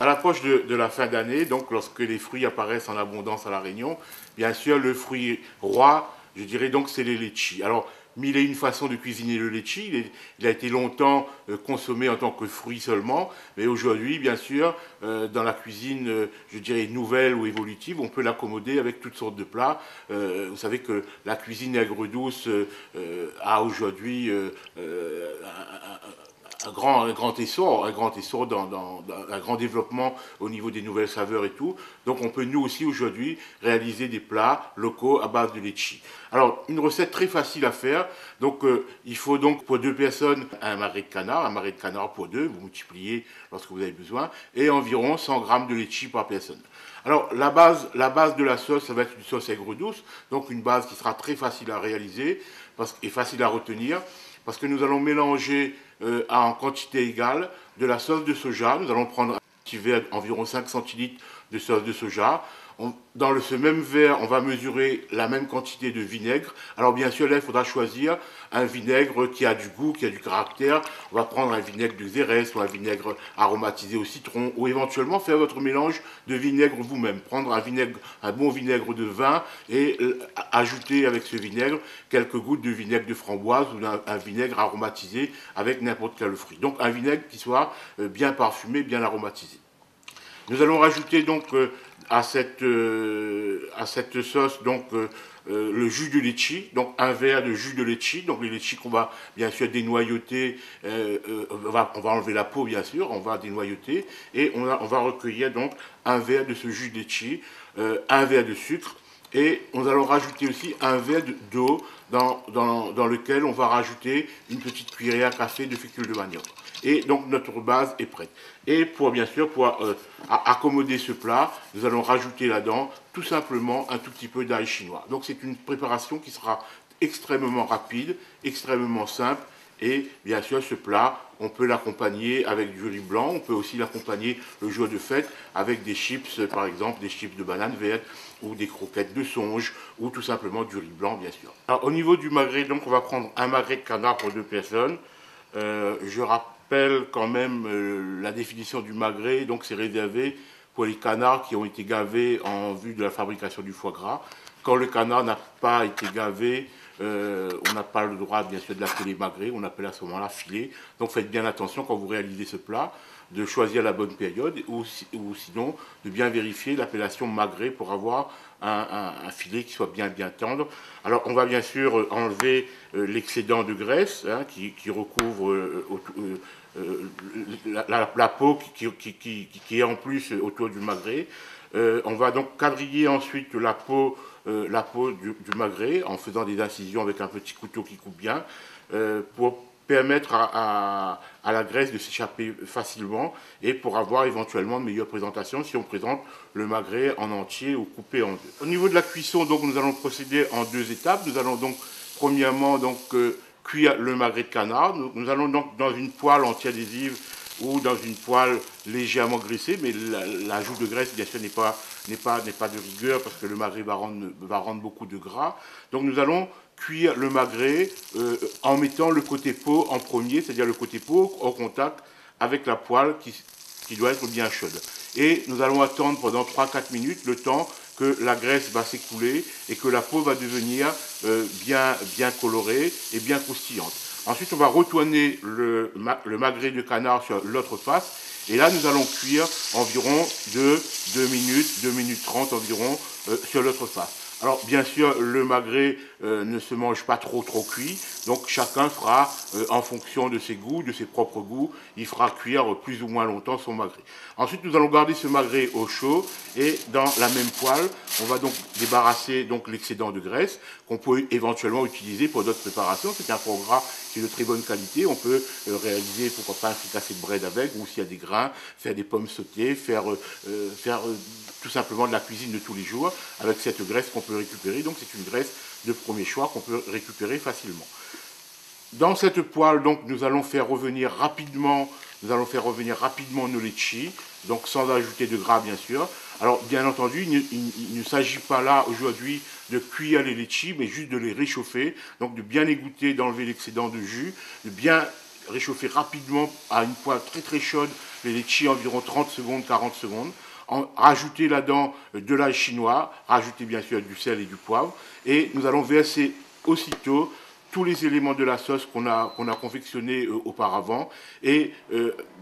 À l'approche de la fin d'année, donc lorsque les fruits apparaissent en abondance à La Réunion, bien sûr, le fruit roi, je dirais donc, c'est les litchis. Alors, mille et une façons de cuisiner le litchi. Il a été longtemps consommé en tant que fruit seulement, mais aujourd'hui, bien sûr, dans la cuisine, je dirais nouvelle ou évolutive, on peut l'accommoder avec toutes sortes de plats. Vous savez que la cuisine aigre douce a aujourd'hui un grand essor dans un grand développement au niveau des nouvelles saveurs et tout. Donc on peut nous aussi aujourd'hui réaliser des plats locaux à base de litchi. Alors une recette très facile à faire. Donc il faut donc pour deux personnes un marais de canard pour deux, vous multipliez lorsque vous avez besoin, et environ 100 grammes de litchi par personne. Alors la base de la sauce, ça va être une sauce aigre douce, donc une base qui sera très facile à réaliser et facile à retenir parce que nous allons mélanger en quantité égale de la sauce de soja. Nous allons prendre un petit verre, environ 5 centilitres de sauce de soja. Dans ce même verre, on va mesurer la même quantité de vinaigre. Alors bien sûr, là, il faudra choisir un vinaigre qui a du goût, qui a du caractère. On va prendre un vinaigre de Xérès ou un vinaigre aromatisé au citron, ou éventuellement faire votre mélange de vinaigre vous-même. Prendre un bon vinaigre de vin et ajouter avec ce vinaigre quelques gouttes de vinaigre de framboise ou un vinaigre aromatisé avec n'importe quel fruit. Donc un vinaigre qui soit bien parfumé, bien aromatisé. Nous allons rajouter donc à cette sauce donc le jus de litchi, donc un verre de jus de litchi, donc les litchis qu'on va bien sûr dénoyauter, on va enlever la peau bien sûr, on va dénoyauter et on va recueillir donc un verre de ce jus de litchi, un verre de sucre et nous allons rajouter aussi un verre d'eau dans lequel on va rajouter une petite cuillerée à café de fécule de manioc. Et donc notre base est prête. Et bien sûr, pour accommoder ce plat, nous allons rajouter là-dedans tout simplement un tout petit peu d'ail chinois. Donc c'est une préparation qui sera extrêmement rapide, extrêmement simple. Et bien sûr, ce plat, on peut l'accompagner avec du riz blanc, on peut aussi l'accompagner le jour de fête avec des chips, par exemple des chips de banane verte ou des croquettes de songe ou tout simplement du riz blanc, bien sûr. Alors, au niveau du magret, donc on va prendre un magret de canard pour deux personnes. Je rappelle quand même la définition du magret, donc c'est réservé pour les canards qui ont été gavés en vue de la fabrication du foie gras. Quand le canard n'a pas été gavé, on n'a pas le droit bien sûr de l'appeler magret, on appelle à ce moment-là filet. Donc faites bien attention quand vous réalisez ce plat, de choisir la bonne période ou sinon de bien vérifier l'appellation magret pour avoir un filet qui soit bien tendre. Alors on va bien sûr enlever l'excédent de graisse qui recouvre la peau qui est en plus autour du magret. On va donc quadriller ensuite la peau du magret en faisant des incisions avec un petit couteau qui coupe bien pour permettre à la graisse de s'échapper facilement et pour avoir éventuellement une meilleure présentation si on présente le magret en entier ou coupé en deux. Au niveau de la cuisson, donc, nous allons procéder en deux étapes. Nous allons donc premièrement cuire le magret de canard. Nous allons donc dans une poêle anti-adhésive ou dans une poêle légèrement graissée, mais l'ajout de graisse, bien sûr, n'est pas de rigueur parce que le magret va rendre beaucoup de gras. Donc nous allons cuire le magret en mettant le côté peau en premier, c'est-à-dire le côté peau au contact avec la poêle qui doit être bien chaude. Et nous allons attendre pendant 3-4 minutes le temps que la graisse va s'écouler et que la peau va devenir bien colorée et bien croustillante. Ensuite, on va retourner le magret de canard sur l'autre face. Et là, nous allons cuire environ 2 minutes, 2 minutes 30 environ sur l'autre face. Alors, bien sûr, le magret ne se mange pas trop cuit. Donc, chacun fera, en fonction de ses goûts, de ses propres goûts, il fera cuire plus ou moins longtemps son magret. Ensuite, nous allons garder ce magret au chaud et dans la même poêle, on va donc débarrasser l'excédent de graisse qu'on peut éventuellement utiliser pour d'autres préparations. C'est un foie gras qui est de très bonne qualité. On peut réaliser, pourquoi pas, un fricassé de bread avec, ou s'il y a des grains, faire des pommes sautées, faire tout simplement de la cuisine de tous les jours avec cette graisse qu'on peut récupérer. Donc c'est une graisse de premier choix qu'on peut récupérer facilement. Dans cette poêle, donc, nous allons faire revenir rapidement nos litchis, donc sans ajouter de gras bien sûr. Alors bien entendu, il ne s'agit pas là aujourd'hui de cuire les litchis, mais juste de les réchauffer, donc de bien égoutter, d'enlever l'excédent de jus, de bien réchauffer rapidement à une poêle très très chaude les litchis, environ 30 secondes, 40 secondes. Rajouter là-dedans de l'ail chinois, rajouter bien sûr du sel et du poivre, et nous allons verser aussitôt tous les éléments de la sauce qu'on a confectionné auparavant, et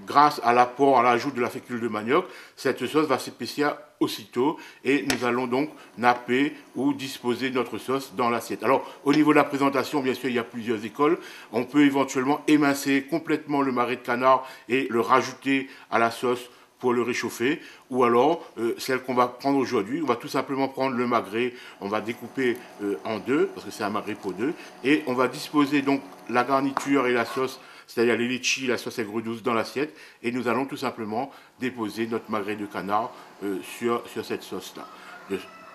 grâce à l'apport, à l'ajout de la fécule de manioc, cette sauce va s'épaissir aussitôt, et nous allons donc napper ou disposer notre sauce dans l'assiette. Alors au niveau de la présentation, bien sûr, il y a plusieurs écoles. On peut éventuellement émincer complètement le magret de canard et le rajouter à la sauce pour le réchauffer, ou alors celle qu'on va prendre aujourd'hui, on va tout simplement prendre le magret, on va découper en deux, parce que c'est un magret pour deux, et on va disposer donc la garniture et la sauce, c'est-à-dire les litchis, la sauce aigre douce dans l'assiette, et nous allons tout simplement déposer notre magret de canard sur cette sauce-là.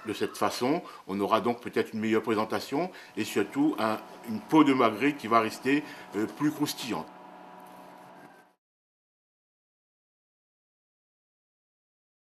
De cette façon, on aura donc peut-être une meilleure présentation, et surtout une peau de magret qui va rester plus croustillante.